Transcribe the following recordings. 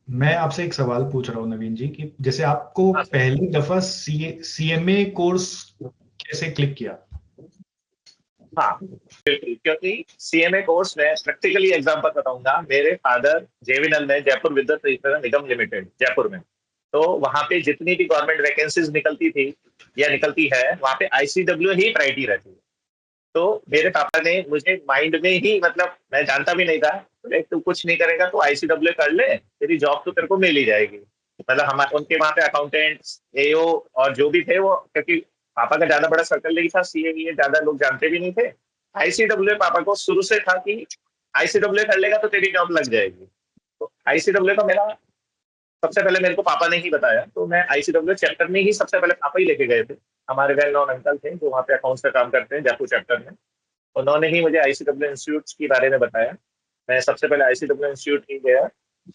मैं आपसे एक सवाल पूछ रहा हूँ नवीन जी कि जैसे आपको हाँ सर। पहली दफा सीएमए कोर्स कैसे क्लिक किया? हाँ बिल्कुल, क्योंकि सीएमए कोर्स में प्रैक्टिकली एग्जांपल बताऊंगा। मेरे फादर जेवीएनएल में, जयपुर विद्युत वितरण निगम लिमिटेड, जयपुर में, तो वहां पे जितनी भी गवर्नमेंट वैकेंसीज निकलती थी या निकलती है, वहां पे आईसीडब्ल्यू ही प्रायोरिटी रहती है। तो मेरे पापा ने मुझे माइंड में ही, मतलब मैं जानता भी नहीं था, बोले तू कुछ नहीं करेगा तो आईसीडब्ल्यू कर ले, तेरी जॉब तो तेरे को मिल ही जाएगी। मतलब हमारे उनके वहां पे अकाउंटेंट्स, एओ और जो भी थे वो, क्योंकि पापा का ज्यादा बड़ा सर्कल नहीं था, सीए ज्यादा लोग जानते भी नहीं थे। आईसीडब्ल्यू पापा को शुरू से था कि आईसीडब्ल्यू कर लेगा तो तेरी जॉब लग जाएगी। तो आईसीडब्ल्यू का मेरा सबसे पहले मेरे को पापा ने ही बताया, तो मैं आईसीडब्ल्यू चैप्टर में ही सबसे पहले पापा ही लेके गए थे। हमारे वेल नॉन अंकल थे जो वहाँ पे अकाउंट्स का काम करते हैं जयपुर चैप्टर में। उन्होंने ही मुझे आईसीडब्ल्यू इंस्टीट्यूट के बारे में बताया। मैं सबसे पहले आईसीडब्ल्यू इंस्टीट्यूट ही गया।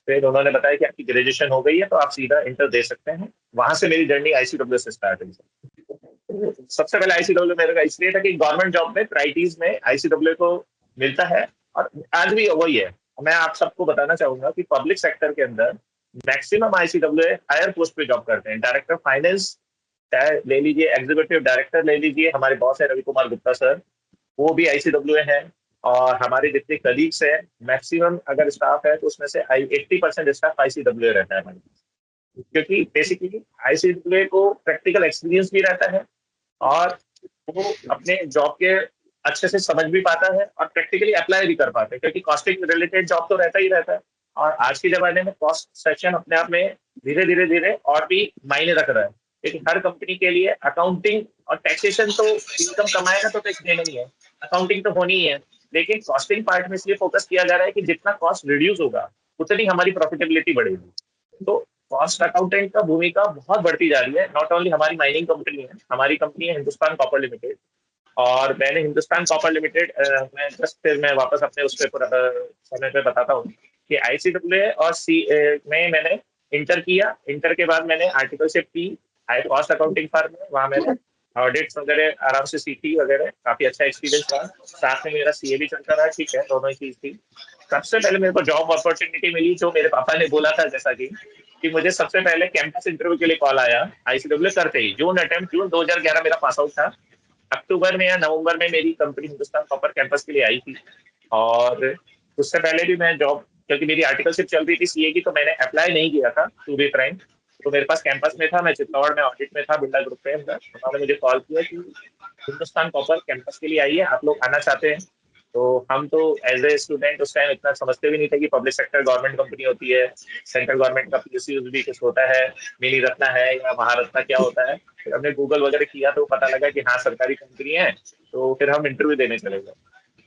फिर उन्होंने बताया कि आपकी ग्रेजुएशन हो गई है तो आप सीधा इंटर दे सकते हैं। वहां से मेरी जर्नी आईसीडब्ल्यू से स्टार्ट हुई। सबसे पहले आईसीडब्ल्यू मेरे का इसलिए था कि गवर्नमेंट जॉब में प्राइटिस में आईसीडब्ल्यू को मिलता है, और आज भी वही है। मैं आप सबको बताना चाहूंगा कि पब्लिक सेक्टर के अंदर मैक्सिमम आईसीडब्ल्यू हायर पोस्ट पे जॉब करते हैं। डायरेक्टर फाइनेंस ले लीजिए, एग्जीक्यूटिव डायरेक्टर ले लीजिए, हमारे बॉस है रवि कुमार गुप्ता सर, वो भी आईसीडब्ल्यू है। और हमारे जितने कलीग्स हैं, मैक्सिमम अगर स्टाफ है तो उसमें से 80% स्टाफ आईसीडब्ल्यू रहता है हमारे। क्योंकि बेसिकली आईसीडब्ल्यू को प्रैक्टिकल एक्सपीरियंस भी रहता है, और वो अपने जॉब के अच्छे से समझ भी पाता है और प्रैक्टिकली अप्लाई भी कर पाते हैं, क्योंकि कॉस्टिंग रिलेटेड जॉब तो रहता ही रहता है। और आज के जमाने में कॉस्ट सेक्शन अपने आप में धीरे धीरे धीरे और भी मायने रख रहा है, क्योंकि हर कंपनी के लिए अकाउंटिंग और टैक्सेशन तो, इनकम कमाएगा तो टैक्स देना ही है, अकाउंटिंग तो होनी ही है। लेकिन कॉस्टिंग पार्ट में इसलिए फोकस किया जा रहा है कि जितना कॉस्ट रिड्यूस होगा उतनी हमारी प्रॉफिटेबिलिटी बढ़ेगी। तो कॉस्ट अकाउंटेंट का भूमिका बहुत बढ़ती जा रही है। नॉट ओनली हमारी माइनिंग कंपनी है, हमारी कंपनी है हिंदुस्तान कॉपर लिमिटेड। और मैंने हिंदुस्तान कॉपर लिमिटेड, मैं जस्ट फिर मैं वापस अपने उस पर समय पे बताता हूँ कि आईसीडब्ल्यू और सी में मैंने इंटर किया। इंटर के बाद मैंने आर्टिकलशिप की हाई कॉस्ट अकाउंटिंग फर्म में। वहाँ मैंने ऑडिट्स वगैरह आराम से सीखी वगैरह, काफी अच्छा एक्सपीरियंस रहा। साथ में मेरा सीए भी चलता रहा, ठीक है, दोनों ही चीज थी। सबसे पहले मेरे को जॉब अपॉर्चुनिटी मिली, जो मेरे पापा ने बोला था, जैसा कि मुझे सबसे पहले कैंपस इंटरव्यू के लिए कॉल आया आईसीडब्ल्यू करते ही। जून 2011 मेरा पास आउट था। अक्टूबर में या नवंबर में मेरी कंपनी हिंदुस्तान कॉपर कैंपस के लिए आई थी। और उससे पहले भी मैं जॉब, क्योंकि मेरी आर्टिकलशिप चल रही थी सीए की, तो मैंने अप्लाई नहीं किया था टू बी फ्रैंक। तो मेरे पास कैंपस में था, मैं चित्तौड़ में ऑडिट में था बिरला ग्रुप के अंदर। उन्होंने मुझे कॉल किया कि हिंदुस्तान कॉपर कैंपस के लिए आइए, आप लोग आना चाहते हैं। तो हम तो एज ए स्टूडेंट उस टाइम इतना समझते भी नहीं थे कि पब्लिक सेक्टर गवर्नमेंट कंपनी होती है, सेंट्रल गवर्नमेंट का पीएसयू भी कुछ होता है, मिनी रत्ना है या महारत्ना क्या होता है। फिर हमने गूगल वगैरह किया तो पता लगा कि हाँ सरकारी कंपनी है। तो फिर हम इंटरव्यू देने चले गए।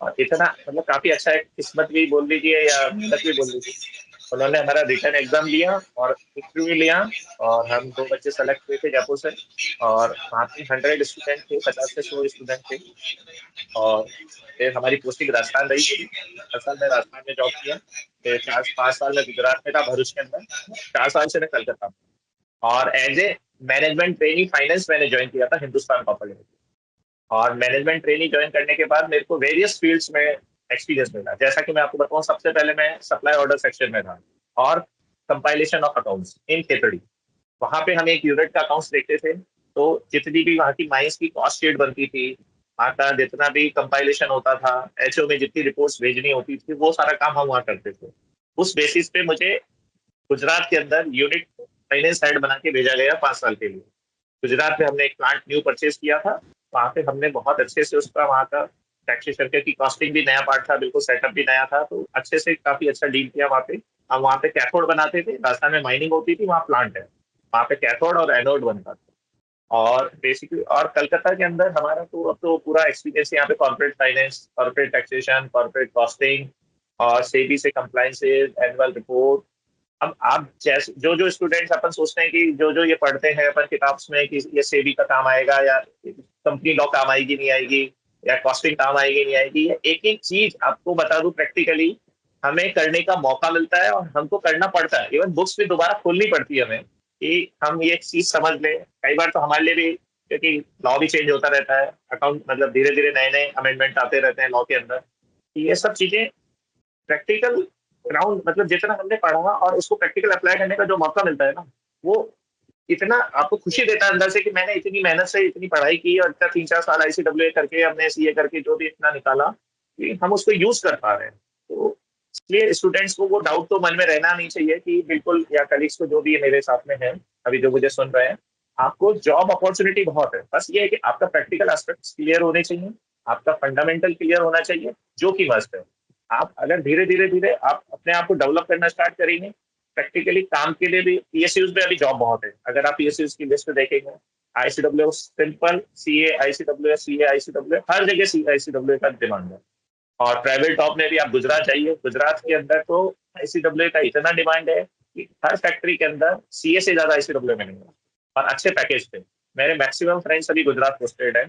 और इतना, मतलब काफी अच्छा है, किस्मत भी बोल लीजिए या मेहनत भी बोल लीजिए। उन्होंने हमारा रिटर्न एग्जाम लिया और इंटरव्यू लिया, और हम दो बच्चे सेलेक्ट हुए थे जयपुर से। और वहाँ पे 100 स्टूडेंट थे, 50 से 100 स्टूडेंट थे। और फिर हमारी पोस्टिंग राजस्थान रही मेरी। 4 साल मैं राजस्थान में जॉब किया। फिर 4 5 साल मैं गुजरात में था, भरूच के अंदर। 4 साल से मैं कलकत्ता में। और as a management trainee finance मैंने ज्वाइन किया था हिंदुस्तान कॉपर लिमिटेड। और मैनेजमेंट ट्रेनी ज्वाइन करने के बाद मेरे को वेरियस फील्ड्स में एक्सपीरियंस मिला। जैसा कि मैं आपको बताऊं, सबसे पहले मैं सप्लाई ऑर्डर सेक्शन में था, और कंपाइलेशन ऑफ अकाउंट्स इन केतड़ी। वहां पे हम एक यूनिट का अकाउंट्स देखते थे। तो जितनी भी वहाँ की माइंस की कॉस्ट शीट बनती थी, वहाँ का जितना भी कंपाइलेशन होता था, एचओ में जितनी रिपोर्ट्स भेजनी होती थी, वो सारा काम हम वहाँ करते थे। उस बेसिस पे मुझे गुजरात के अंदर यूनिट फाइनेंस हेड बना के भेजा गया 5 साल के लिए। गुजरात में हमने एक प्लांट न्यू परचेज किया था। वहाँ पे हमने बहुत अच्छे से उसका वहाँ का टैक्सेशन की कॉस्टिंग भी नया पार्ट था, बिल्कुल सेटअप भी नया था, तो अच्छे से काफी अच्छा डील किया वहाँ पे। हम वहाँ पे कैथोड बनाते थे, राजस्थान में माइनिंग होती थी, वहाँ प्लांट है, वहाँ पे कैथोड और एनोड बनता था। और बेसिकली और कलकत्ता के अंदर हमारा तो अब तो पूरा एक्सपीरियंस यहाँ पे corporate finance, corporate taxation, corporate costing, और सेबी से कंप्लाइंसेज, एनुअल रिपोर्ट। अब आप जैसे जो जो स्टूडेंट्स अपन सोचते हैं कि जो जो ये पढ़ते हैं अपन किताब में कि ये सेबी का काम आएगा या कंपनी लॉ काम आएगी नहीं आएगी, या कॉस्टिंग काम आएगी नहीं आएगी, ये एक एक चीज आपको बता दूं प्रैक्टिकली हमें करने का मौका मिलता है, और हमको करना पड़ता है। इवन बुक्स भी दोबारा खोलनी पड़ती है हमें कि हम ये चीज समझ लें। कई बार तो हमारे लिए भी, क्योंकि लॉ भी चेंज होता रहता है, अकाउंट मतलब धीरे धीरे नए नए अमेंडमेंट आते रहते हैं लॉ के अंदर। ये सब चीजें प्रैक्टिकल ग्राउंड मतलब जितना हमने पढ़ा और उसको प्रैक्टिकल अप्लाई करने का जो मौका मिलता है ना, वो इतना आपको खुशी देता है अंदर से कि मैंने इतनी मेहनत से इतनी पढ़ाई की और इतना 3-4 साल ICWA करके हमने CA करके जो भी इतना निकाला कि हम उसको यूज कर पा रहे हैं। तो इसलिए स्टूडेंट्स को वो डाउट तो मन में रहना नहीं चाहिए कि बिल्कुल, या कलीग्स को जो भी मेरे साथ में है अभी जो मुझे सुन रहे हैं, आपको जॉब अपॉर्चुनिटी बहुत है। बस ये है कि आपका प्रैक्टिकल एस्पेक्ट्स क्लियर होने चाहिए, आपका फंडामेंटल क्लियर होना चाहिए, जो कि मस्ट है। आप अगर धीरे धीरे धीरे आप अपने आप को डेवलप करना स्टार्ट करेंगे, प्रैक्टिकली काम के लिए भी PSUs में अभी जॉब बहुत है। अगर आप PSUs की लिस्ट देखेंगे, ICWA simple, CA ICWA, CA ICWA, हर जगह CA ICWA का डिमांड है। और प्राइवेट टॉप में भी आप गुजरात जाइए, गुजरात के अंदर तो ICWA का इतना डिमांड है कि हर फैक्ट्री के अंदर CA से ज्यादा ICWA में नहीं है, और अच्छे पैकेज पे। मेरे मैक्सिमम फ्रेंड्स अभी गुजरात पोस्टेड है,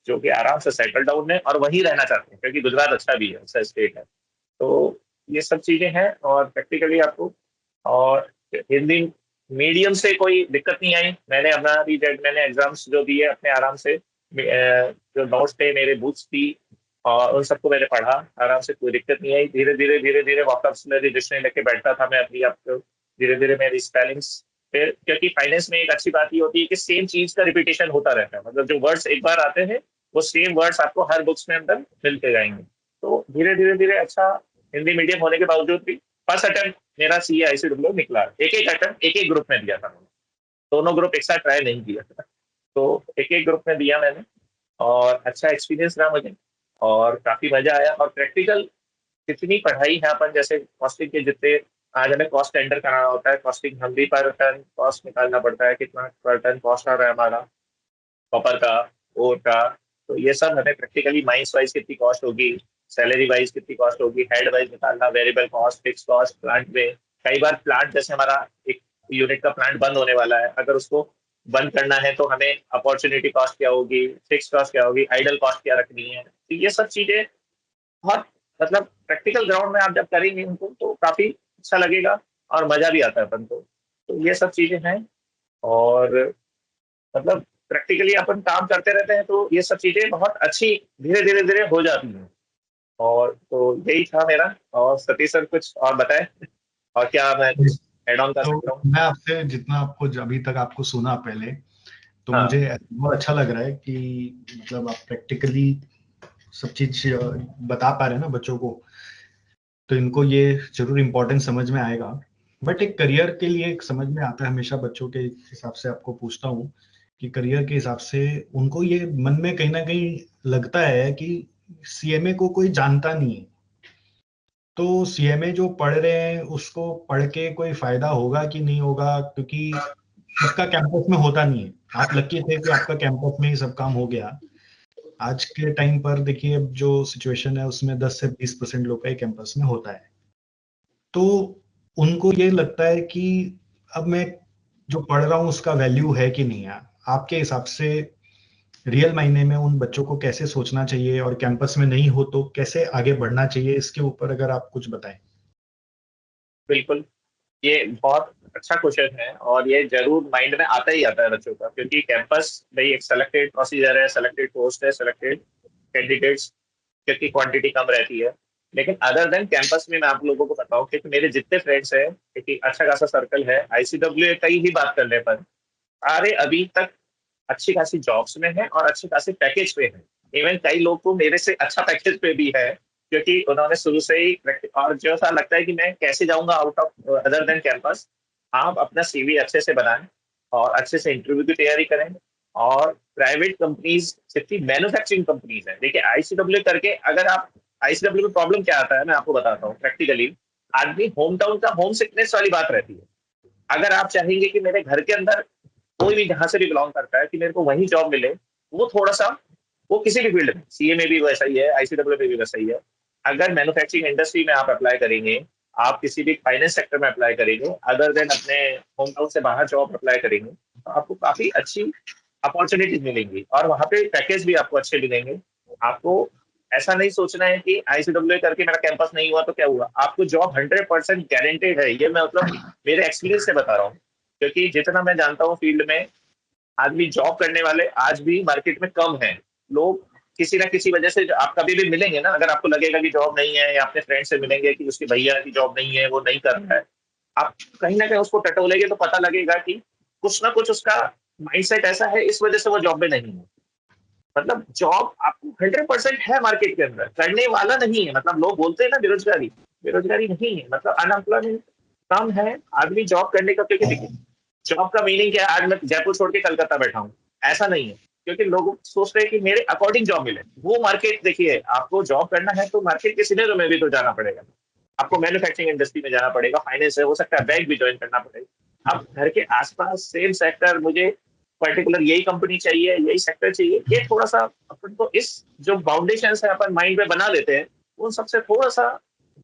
जो कि आराम से सेटल डाउन है और वहीं रहना चाहते हैं, क्योंकि गुजरात अच्छा भी है, अच्छा स्टेट है। तो ये सब चीजें हैं, और प्रैक्टिकली आपको, और हिंदी मीडियम से कोई दिक्कत नहीं आई। मैंने अपना मैंने एग्जाम्स जो दिए अपने आराम से, जो नोट्स थे मेरे, बुक्स थी, और उन सबको मैंने पढ़ा आराम से, कोई दिक्कत नहीं आई। धीरे धीरे वॉकअप्स में रजिस्ट्रेशन लेके बैठता था मैं अपनी आप। धीरे धीरे मेरी स्पेलिंग्स, फिर क्योंकि फाइनेंस में एक अच्छी बात ये होती है कि सेम चीज का रिपीटेशन होता रहता है, मतलब जो वर्ड्स एक बार आते हैं वो सेम वर्ड्स आपको हर बुक्स में अंदर मिलते जाएंगे। तो धीरे धीरे धीरे अच्छा, हिंदी मीडियम होने के बावजूद भी फर्स्ट अटेम्प्ट मेरा CA ICWA निकला। एक एक अटेम्प्ट एक एक ग्रुप में दिया था मैंने, दोनों ग्रुप एक साथ ट्राई नहीं किया था। तो एक एक ग्रुप में दिया मैंने, और अच्छा एक्सपीरियंस रहा मुझे, और काफी मजा आया। और प्रैक्टिकल जितनी पढ़ाई है, अपन जैसे कॉस्टिंग के जितने, आज हमें कॉस्ट टेंडर कराना होता है, कॉस्टिंग हम भी पर टन कॉस्ट निकालना पड़ता है, कितना पर टन कॉस्ट आ रहा है हमारा कॉपर का, ओर का। तो ये सब हमें प्रैक्टिकली माइंस वाइज कितनी कॉस्ट होगी, सैलरी वाइज कितनी कॉस्ट होगी, हेड वाइज निकालना, variable cost, fix cost plant में। कई बार प्लांट, जैसे हमारा एक यूनिट का प्लांट बंद होने वाला है, अगर उसको बंद करना है तो हमें अपॉर्चुनिटी कॉस्ट क्या होगी, फिक्स कॉस्ट क्या होगी, आइडल कॉस्ट क्या रखनी है। तो ये सब चीजें बहुत, मतलब प्रैक्टिकल ग्राउंड में आप जब करेंगे उनको तो काफी अच्छा लगेगा, और मजा भी आता है अपन को। तो ये सब चीजें हैं, और मतलब प्रैक्टिकली अपन काम करते रहते हैं तो ये सब चीजें बहुत अच्छी धीरे धीरे धीरे हो जाती हैं। और तो यही था मेरा। और सतीश सर कुछ और बताए, और क्या मैं कुछ एड ऑन कर सकता तो हूँ? मैं आपसे जितना आपको अभी तक आपको सुना पहले, तो हाँ, मुझे बहुत अच्छा लग रहा है कि मतलब आप प्रैक्टिकली सब चीज बता पा रहे हैं ना बच्चों को, तो इनको ये जरूर इम्पोर्टेंस समझ में आएगा। बट एक करियर के लिए एक समझ में आता है हमेशा बच्चों के हिसाब से, आपको पूछता हूँ कि करियर के हिसाब से उनको ये मन में कहीं ना कहीं लगता है कि CMA को कोई जानता नहीं है, तो CMA जो पढ़ रहे हैं उसको पढ़ के कोई फायदा होगा कि नहीं होगा, क्योंकि सबका कैंपस में होता नहीं है। आप लकी थे कि आपका कैंपस में ही सब काम हो गया। आज के टाइम पर देखिए, अब जो सिचुएशन है उसमें 10 से 20% लोग का ही कैंपस में होता है। तो उनको ये लगता है कि अब मैं जो पढ़ रहा हूँ उसका वैल्यू है कि नहीं है। आपके हिसाब से रियल मायने में उन बच्चों को कैसे सोचना चाहिए, और कैंपस में नहीं हो तो कैसे आगे बढ़ना चाहिए, इसके ऊपर अगर आप कुछ बताएं। बिल्कुल। ये बहुत अच्छा क्वेश्चन है, और ये जरूर माइंड में आता ही आता है बच्चों का, क्योंकि कैंपस भाई एक सेलेक्टेड प्रोसीजर है, सेलेक्टेड पोस्ट है, सेलेक्टेड कैंडिडेट्स, क्योंकि क्वांटिटी कम रहती है। लेकिन अदर देन कैंपस में मैं आप लोगों को बताऊं, क्योंकि मेरे जितने फ्रेंड्स हैं, क्योंकि अच्छा खासा सर्कल है, ICWA का ही बात करने पर सारे अभी तक अच्छी खासी जॉब्स में है, और अच्छे खासे पैकेज पे है। इवन कई लोग को मेरे से अच्छा पैकेज पे भी है, क्योंकि उन्होंने शुरू से ही और जो सा लगता है कि मैं कैसे जाऊंगा out of other than campus. आप अपना CV अच्छे से बनाएं, और अच्छे से इंटरव्यू की तैयारी करें। और प्राइवेट कंपनीज, जितनी मैन्युफैक्चरिंग कंपनीज है, देखिए ICWA करके, अगर आप ICWA में प्रॉब्लम क्या आता है मैं आपको बताता हूँ प्रैक्टिकली। आदमी होम टाउन का होम सिकनेस वाली बात रहती है। अगर आप चाहेंगे कि मेरे घर के अंदर कोई भी जहां से भी बिलोंग करता है कि मेरे को वही जॉब मिले, वो थोड़ा सा, वो किसी भी फील्ड में, CA में भी वैसा ही है, ICWA में भी वैसा ही है। अगर मैन्युफैक्चरिंग इंडस्ट्री में आप अप्लाई करेंगे, आप किसी भी फाइनेंस सेक्टर में अप्लाई करेंगे, अदर देन अपने होम टाउन से बाहर जॉब अप्लाई करेंगे, तो आपको काफी अच्छी अपॉर्चुनिटीज मिलेंगी, और वहां पे पैकेज भी आपको अच्छे मिलेंगे। आपको ऐसा नहीं सोचना है कि ICWA करके मेरा कैंपस नहीं हुआ तो क्या हुआ, आपको जॉब 100% गारंटेड है। ये मैं मतलब मेरे एक्सपीरियंस से बता रहा हूँ, क्योंकि जितना मैं जानता हूँ फील्ड में, आदमी जॉब करने वाले आज भी मार्केट में कम हैं। लोग किसी ना किसी वजह से आप कभी भी मिलेंगे ना, अगर आपको लगेगा कि जॉब नहीं है, या अपने फ्रेंड से मिलेंगे कि उसके भैया की जॉब नहीं है, वो नहीं कर रहा है, आप कहीं ना कहीं उसको टटोलेंगे तो पता लगेगा कि कुछ ना कुछ उसका माइंडसेट ऐसा है, इस वजह से वो जॉब में नहीं है। मतलब जॉब आपको 100% है मार्केट के अंदर, करने वाला नहीं है। मतलब लोग बोलते हैं ना बेरोजगारी, बेरोजगारी नहीं है, मतलब अनएम्प्लॉयमेंट कम है, आदमी जॉब करने का। क्योंकि देखिए, जॉब का मीनिंग क्या है, आज मैं जयपुर छोड़ के कलकत्ता बैठा हूँ, ऐसा नहीं है। क्योंकि लोग सोचते हैं कि मेरे अकॉर्डिंग जॉब मिले, वो मार्केट देखिए, आपको जॉब करना है तो मार्केट के सिनेरियो में भी तो जाना पड़ेगा। आपको मैन्युफैक्चरिंग इंडस्ट्री में जाना पड़ेगा, फाइनेंस है, हो सकता है बैंक भी ज्वाइन करना पड़ेगा। अब घर के आसपास सेम सेक्टर, मुझे पर्टिकुलर यही कंपनी चाहिए, यही सेक्टर चाहिए, ये थोड़ा सा अपन को इस जो फाउंडेशन है अपन माइंड में बना देते हैं, उन सबसे थोड़ा सा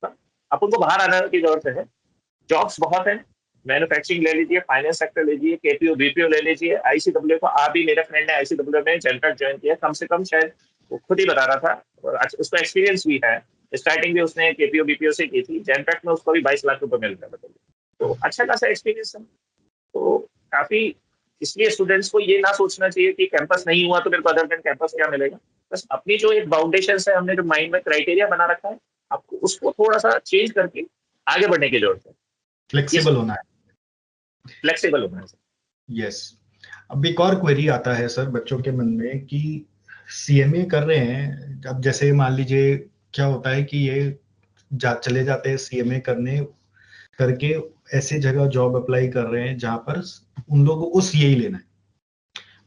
अपन को बाहर आने की जरूरत है। जॉब्स बहुत है, मैन्युफैक्चरिंग ले लीजिए, फाइनेंस सेक्टर ले लीजिए, केपीओ बीपीओ ले लीजिए, आईसीडब्ल्यू को आप भी, मेरे फ्रेंड ने आईसीडब्ल्यू में जनरल ज्वाइन किया, कम से कम शायद वो खुद ही बता रहा था, और उसका एक्सपीरियंस भी है। स्टार्टिंग भी उसने केपीओ बीपीओ से की थी, जनपैक्ट में उसको भी 22 लाख रुपए मिल रहा है। तो अच्छा खासा एक्सपीरियंस है। तो काफी, इसलिए स्टूडेंट्स को ये ना सोचना चाहिए कि कैंपस नहीं हुआ तो मेरे को अदर देन कैंपस क्या मिलेगा। बस अपनी जो एक फाउंडेशन है, हमने जो माइंड में क्राइटेरिया बना रखा है, आपको उसको थोड़ा सा चेंज करके आगे बढ़ने की जरूरत है। ये फ्लेक्सिबल होना है। फ्लेक्सिबल होना है। यस। अब एक और क्वेरी आता है सर बच्चों के मन में कि सीएमए कर रहे हैं, अब जैसे मान लीजिए क्या होता है कि ये चले जाते हैं सीएमए करने, करके ऐसे जगह जॉब अप्लाई कर रहे हैं जहां पर उन लोगों को सीए ही लेना है।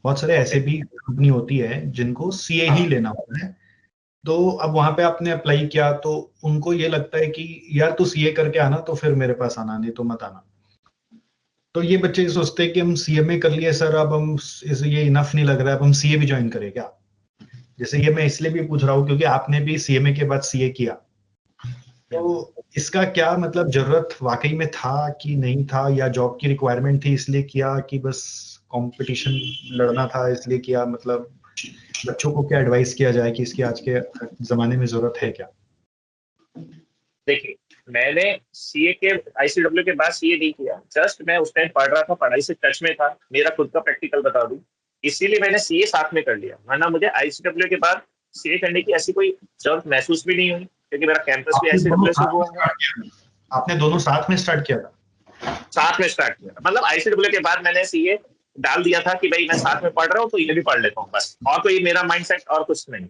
बहुत सारे ओके। ऐसे भी कंपनी होती है जिनको सीए ही हाँ। लेना होता है। तो अब वहां पे आपने अप्लाई किया तो उनको ये लगता है कि यार तू सीए करके आना, तो फिर मेरे पास आना, नहीं तो मत आना। तो ये बच्चे ये सोचते हैं कि हम सीएमए कर लिए सर, अब हम ये इनफ नहीं लग रहा है, अब हम सीए भी ज्वाइन करें क्या। जैसे ये मैं इसलिए भी पूछ रहा हूँ क्योंकि आपने भी सीएमए के बाद सीए किया, तो इसका क्या मतलब जरूरत वाकई में था कि नहीं था, या जॉब की रिक्वायरमेंट थी इसलिए किया, कि बस कंपटीशन लड़ना था इसलिए किया। मतलब बच्चों को क्या एडवाइस किया जाए कि इसकी आज के जमाने में जरूरत है क्या। देखिए, मैंने सीए के आईसीडब्ल्यू के बाद सीए नहीं किया, जस्ट मैं उस टाइम पढ़ रहा था, पढ़ाई से टच में था, मेरा खुद का प्रैक्टिकल बता दूं, इसीलिए मैंने सीए साथ में कर लिया। वरना मुझे आईसीडब्ल्यू के बाद सीए करने की ऐसी कोई जरूरत महसूस भी नहीं हुई, क्योंकि मेरा कैंपस भी आपने दोनों आईसीडब्ल्यू से साथ में हुआ है। स्टार्ट किया, आपने दोनों साथ में स्टार्ट किया था। साथ में स्टार्ट किया, मतलब आईसीडब्ल्यू के बाद मैंने सीए डाल दिया था कि भाई मैं साथ में पढ़ रहा हूँ तो ये भी पढ़ लेता हूँ, बस। और कोई मेरा माइंडसेट और कुछ नहीं,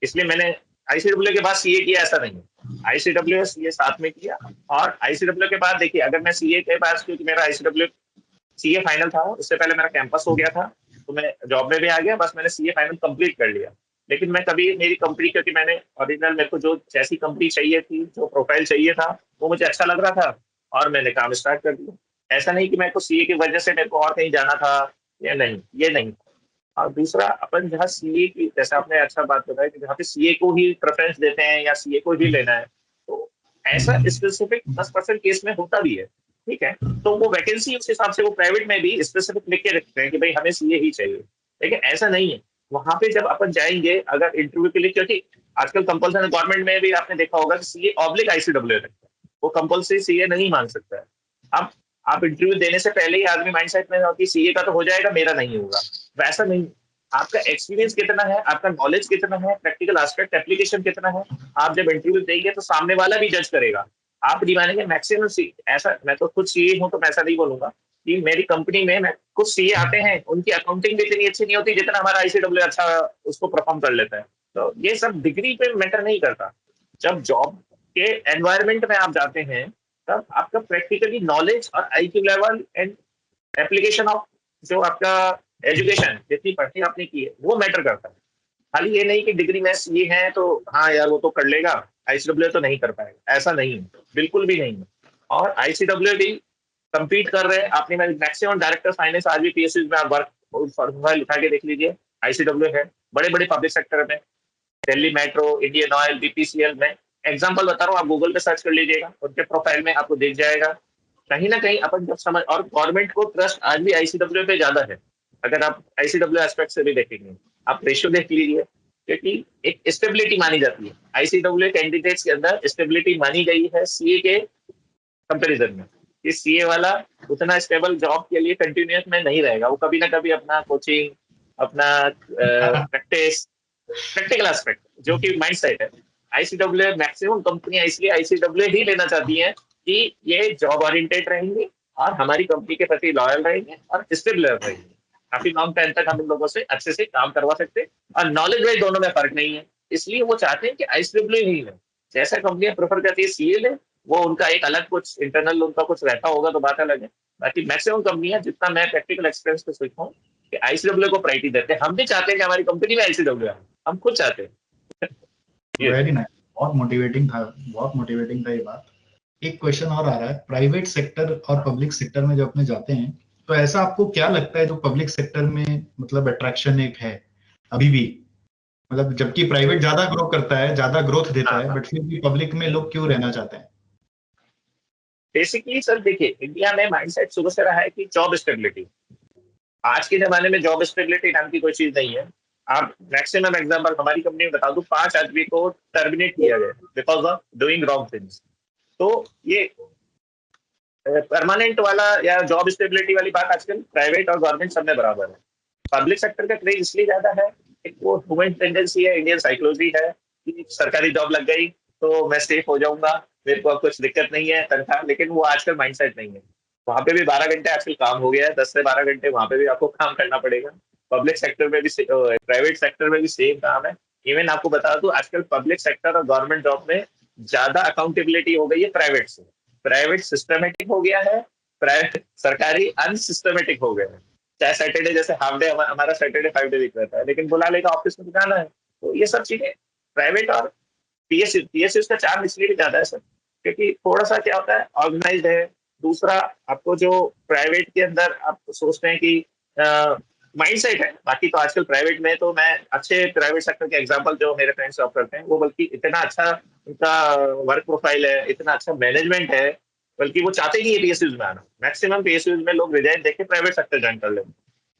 इसलिए मैंने आईसीडब्ल्यू के बाद सीए किया, ऐसा नहीं है। आईसीडब्ल्यू सीए साथ में किया। और आईसीडब्ल्यू के बाद देखिए, अगर मैं सीए के बाद, क्योंकि मेरा आईसीडब्ल्यू सीए फाइनल था, उससे पहले मेरा कैंपस हो गया था, तो मैं जॉब में भी आ गया, बस मैंने सीए फाइनल कंप्लीट कर लिया। लेकिन मैं कभी मेरी कंपनी, क्योंकि मैंने ओरिजिनल, मेरे को जो जैसी कंपनी चाहिए थी, जो प्रोफाइल चाहिए था, वो मुझे अच्छा लग रहा था, और मैंने काम स्टार्ट कर दिया। ऐसा नहीं कि मेरे को सीए की वजह से मेरे को और कहीं जाना था, या नहीं, ये नहीं। और दूसरा, अपन जहाँ सीए की, जैसे आपने अच्छा बात बताया कि जहाँ पे सीए को ही प्रेफरेंस देते हैं या सीए को ही लेना है, तो ऐसा स्पेसिफिक 10% केस में होता भी है। ठीक है, तो वो वैकेंसी उस हिसाब से वो प्राइवेट में भी स्पेसिफिक लिख के रखते हैं कि भाई हमें सीए ही चाहिए। लेकिन ऐसा नहीं है। वहां पे जब अपन जाएंगे अगर इंटरव्यू के लिए, क्योंकि आजकल कंपल्सन गवर्नमेंट में भी आपने देखा होगा कि सीए ऑब्लिक आईसीडब्ल्यू रखता है, वो कंपल्सरी सीए नहीं मान सकता है। अब आप इंटरव्यू देने से पहले ही आदमी माइंडसेट में हो कि सीए का तो हो जाएगा, मेरा नहीं होगा। वैसा नहीं। आपका एक्सपीरियंस कितना है, आपका नॉलेज कितना है, प्रैक्टिकल एस्पेक्ट एप्लीकेशन कितना है, आप जब इंटरव्यू देंगे तो सामने वाला भी जज करेगा। आप नहीं मानेंगे, मैक्सिमम सी ऐसा, मैं तो खुद सीए हूं तो मैं ऐसा नहीं बोलूंगा कि मेरी कंपनी में मैं कुछ सीए आते हैं, उनकी अकाउंटिंग भी इतनी अच्छी नहीं होती जितना हमारा आईसीडब्ल्यू अच्छा उसको परफॉर्म कर लेता है। तो ये सब डिग्री पे मैटर नहीं करता। जब जॉब के एनवायरमेंट में आप जाते हैं, तब आपका प्रैक्टिकली नॉलेज और IQ level and application of जो आपका एजुकेशन, जितनी पढ़ाई आपने की है, वो मैटर करता है। खाली ये नहीं कि डिग्री में ये है तो हाँ यार वो तो कर लेगा, आईसीडब्ल्यू तो नहीं कर पाएगा, ऐसा नहीं है, बिल्कुल भी नहीं है। और आईसीडब्ल्यू भी compete कर रहे हैं अपनी में, मैक्सिमम डायरेक्टर फाइनेंस आज भी पीएसयू में आप वर्क प्रोफाइल उठा के देख लीजिए, आईसीडब्ल्यू है। बड़े बड़े पब्लिक सेक्टर में, Delhi metro, Indian oil, BPCL में, एग्जांपल बता रहा हूँ, आप गूगल पे सर्च कर लीजिएगा, उनके प्रोफाइल में आपको दिख जाएगा। कहीं ना कहीं अपन जब समझ, और गवर्नमेंट को ट्रस्ट आज भी आईसीडब्ल्यू पे ज्यादा है। अगर आप आईसीडब्ल्यू एस्पेक्ट से भी देखेंगे, आप रेशियो देख लीजिए, क्योंकि एक स्टेबिलिटी मानी जाती है आईसीडब्ल्यू कैंडिडेट्स के अंदर, स्टेबिलिटी मानी गई है सीए के कंपैरिजन में। कि सीए वाला उतना स्टेबल जॉब के लिए कंटिन्यूस में नहीं रहेगा, वो कभी ना कभी अपना कोचिंग, अपना प्रैक्टिस, प्रैक्टिकल एस्पेक्ट जो कि माइंड सेट है। आईसीडब्ल्यू मैक्सिमम कंपनियां इसलिए आईसीडब्ल्यू ही लेना चाहती हैं कि ये जॉब ओरिएंटेड रहेंगे और हमारी कंपनी के प्रति लॉयल रहेंगे और स्टेबल रहेंगे, काफी लॉन्ग टाइम तक हम इन लोगों से अच्छे से काम करवा सकते हैं और नॉलेज वाइज दोनों में फर्क नहीं है, इसलिए वो चाहते हैं कि आईसीडब्ल्यू ही है। जैसा कंपनियां प्रेफर करती है सीए ले, वो उनका एक अलग कुछ इंटरनल उनका कुछ रहता होगा तो बात अलग है। बाकी मैक्सिमम कंपनियां जितना मैं प्रैक्टिकल एक्सपीरियंस से सीखा हूँ कि आईसीडब्ल्यू को प्रायोरिटी देते हैं। हम भी चाहते हैं कि हमारी कंपनी में आईसीडब्ल्यू है, हम खुद चाहते हैं। ये वेरी नाइस, बहुत मोटिवेटिंग था ये बात। एक क्वेश्चन और आ रहा है, प्राइवेट सेक्टर और पब्लिक सेक्टर में जब अपने जाते हैं तो ऐसा आपको क्या लगता है जो पब्लिक सेक्टर में मतलब अट्रैक्शन एक है अभी भी, मतलब जबकि प्राइवेट ज्यादा ग्रो करता है, ज्यादा ग्रोथ देता है, बट फिर भी पब्लिक में लोग क्यों रहना चाहते हैं? बेसिकली सर देखिए, इंडिया में माइंडसेट शुरू से रहा है कि जॉब स्टेबिलिटी। आज के जमाने में जॉब स्टेबिलिटी नाम की कोई चीज नहीं है। आप मैक्सिमम एग्जांपल हमारी कंपनी में बता दूं, 5 आदमी को टर्मिनेट किया गया because of doing wrong things. तो ये परमानेंट वाला या जॉब स्टेबिलिटी वाली बात आजकल प्राइवेट और गवर्नमेंट सब में बराबर है। पब्लिक सेक्टर का क्रेज इसलिए ज्यादा है, एक वो ह्यूमन टेंडेंसी है, इंडियन साइकोलॉजी है कि सरकारी जॉब लग गई तो मैं सेफ हो जाऊंगा, मेरे को अब कुछ दिक्कत नहीं है तनख्वाह। लेकिन वो आजकल माइंडसेट नहीं है। वहां पे भी 12 घंटे आजकल काम हो गया है, 10 से 12 घंटे वहां पे भी आपको काम करना पड़ेगा। पब्लिक सेक्टर में भी प्राइवेट सेक्टर में भी सेम काम है। इवन आपको बता दूं, आजकल पब्लिक सेक्टर और गवर्नमेंट जॉब में ज्यादा अकाउंटेबिलिटी हो गई है प्राइवेट से। प्राइवेट सिस्टमेटिक हो गया है, प्राइवेट सरकारी अनसिस्टमेटिक हो गया है। चाहे सैटरडे जैसे हाफ डे, हमारा सैटरडे 5 डे वीक रहता है, लेकिन बुला लेगा ऑफिस में जाना है। तो ये सब चीजें प्राइवेट और पीएसयू का चार्म इसलिए भी ज्यादा है सर, क्योंकि थोड़ा सा क्या होता है, ऑर्गेनाइज्ड है। दूसरा, आपको जो प्राइवेट के अंदर आप सोचते हैं कि माइंडसेट है। बाकी तो आजकल प्राइवेट में तो मैं अच्छे प्राइवेट सेक्टर के एग्जांपल जो मेरे फ्रेंड्स जॉब करते हैं, वो बल्कि इतना अच्छा उनका वर्क प्रोफाइल है, इतना अच्छा मैनेजमेंट है, बल्कि वो चाहते नहीं है पीएसयूज में आना। मैक्सिमम पीएसयूज में लोग रिजाइन देके प्राइवेट सेक्टर ज्वाइन कर लेते हैं,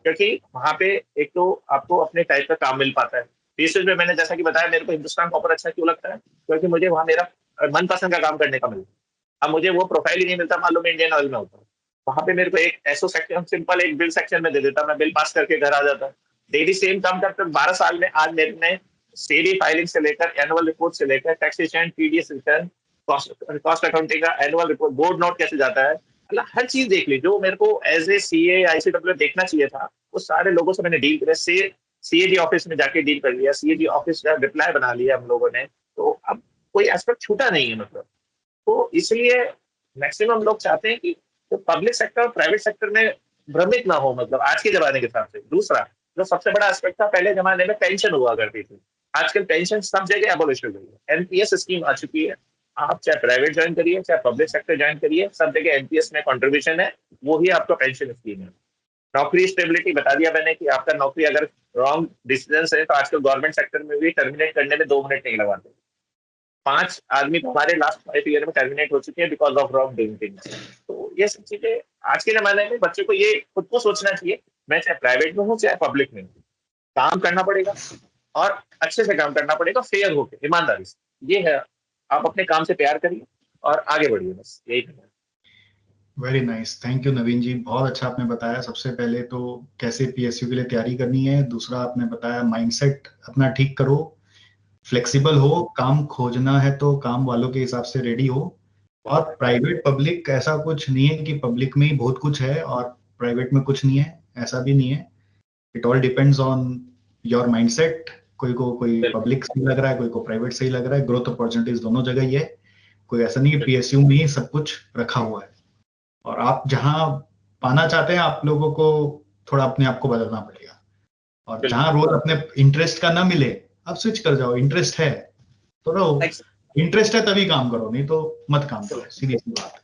क्योंकि वहां पे एक तो आपको अपने टाइप का काम मिल पाता है। पीएसयूज में मैंने जैसा कि बताया, मेरे को हिंदुस्तान कॉपर अच्छा क्यों लगता है, क्योंकि मुझे वहां मेरा मनपसंद का काम करने का मिलता है। अब मुझे वो प्रोफाइल ही नहीं मिलता, मालूम इंडियन ऑयल में होता है। वहां पे मेरे को एक एसओ सेक्शन सिंपल एक बिल सेक्शन में दे देता, मैं बिल पास करके घर आ जाता। डेली सेम काम करते 12 साल में आज मेरे ने सीडी फाइलिंग से लेकर एनुअल रिपोर्ट से लेकर taxation, TDS return, cost accounting का एनुअल रिपोर्ट, बोर्ड नोट कैसे जाता है, मतलब हर चीज देख ली जो मेरे को एज ए सीए आईसीडब्ल्यू देखना चाहिए था। वो सारे लोगों से मैंने डील किया, सीएजी ऑफिस में जाके डील कर लिया, सीएजी ऑफिस का रिप्लाई बना लिया हम लोगों ने। तो अब कोई एस्पेक्ट छूटा नहीं है मतलब। तो इसलिए मैक्सिमम लोग चाहते हैं कि तो पब्लिक सेक्टर और प्राइवेट सेक्टर में भ्रमित ना हो, मतलब आज के जमाने के हिसाब से। दूसरा जो सबसे बड़ा एस्पेक्ट था, पहले जमाने में पेंशन हुआ करती थी, आजकल पेंशन सब जगह एबोलिश हो गई है, एनपीएस स्कीम आ चुकी है। आप चाहे प्राइवेट ज्वाइन करिए चाहे पब्लिक सेक्टर ज्वाइन करिए, सब जगह एनपीएस में कंट्रीब्यूशन है, वो ही आपका पेंशन स्कीम है। नौकरी स्टेबिलिटी बता दिया मैंने कि आपका नौकरी अगर रॉन्ग डिसीजन है तो आजकल गवर्नमेंट सेक्टर में भी टर्मिनेट करने में 2 मिनट नहीं लगाते। 5 आदमी तो हमारे लास्ट 5 ईयर में टर्मिनेट हो चुके हैं because of wrong doing things. तो ये सब चीजें आज के जमाने में बच्चे को ये खुद को सोचना चाहिए, मैं चाहे प्राइवेट में हूँ चाहे पब्लिक में हूँ, काम करना पड़ेगा और अच्छे से काम करना पड़ेगा, फेयर होकर, ईमानदारी से। ये है, आप अपने काम से प्यार करिए और आगे बढ़िए, बस यही है। वेरी नाइस, थैंक यू नवीन जी, बहुत अच्छा आपने बताया। सबसे पहले तो कैसे पीएसयू के लिए तैयारी करनी है, दूसरा आपने बताया माइंडसेट अपना ठीक करो, फ्लेक्सिबल हो, काम खोजना है तो काम वालों के हिसाब से रेडी हो। और प्राइवेट पब्लिक ऐसा कुछ नहीं है कि पब्लिक में ही बहुत कुछ है और प्राइवेट में कुछ नहीं है, ऐसा भी नहीं है। It all depends on your mindset. कोई को कोई बिल्कुल पब्लिक सही लग रहा है, कोई को प्राइवेट सही लग रहा है। ग्रोथ अपॉर्चुनिटीज दोनों जगह ही है, कोई ऐसा नहीं है पीएसयू में ही सब कुछ रखा हुआ है। और आप जहां पाना चाहते हैं, आप लोगों को थोड़ा अपने आप को बदलना पड़ेगा। और जहां बिल्कुल। रोल अपने इंटरेस्ट का ना मिले, आप स्विच कर जाओ। इंटरेस्ट है तो रहो, इंटरेस्ट है तभी काम करो, नहीं तो मत काम करो, सीधी सी बात।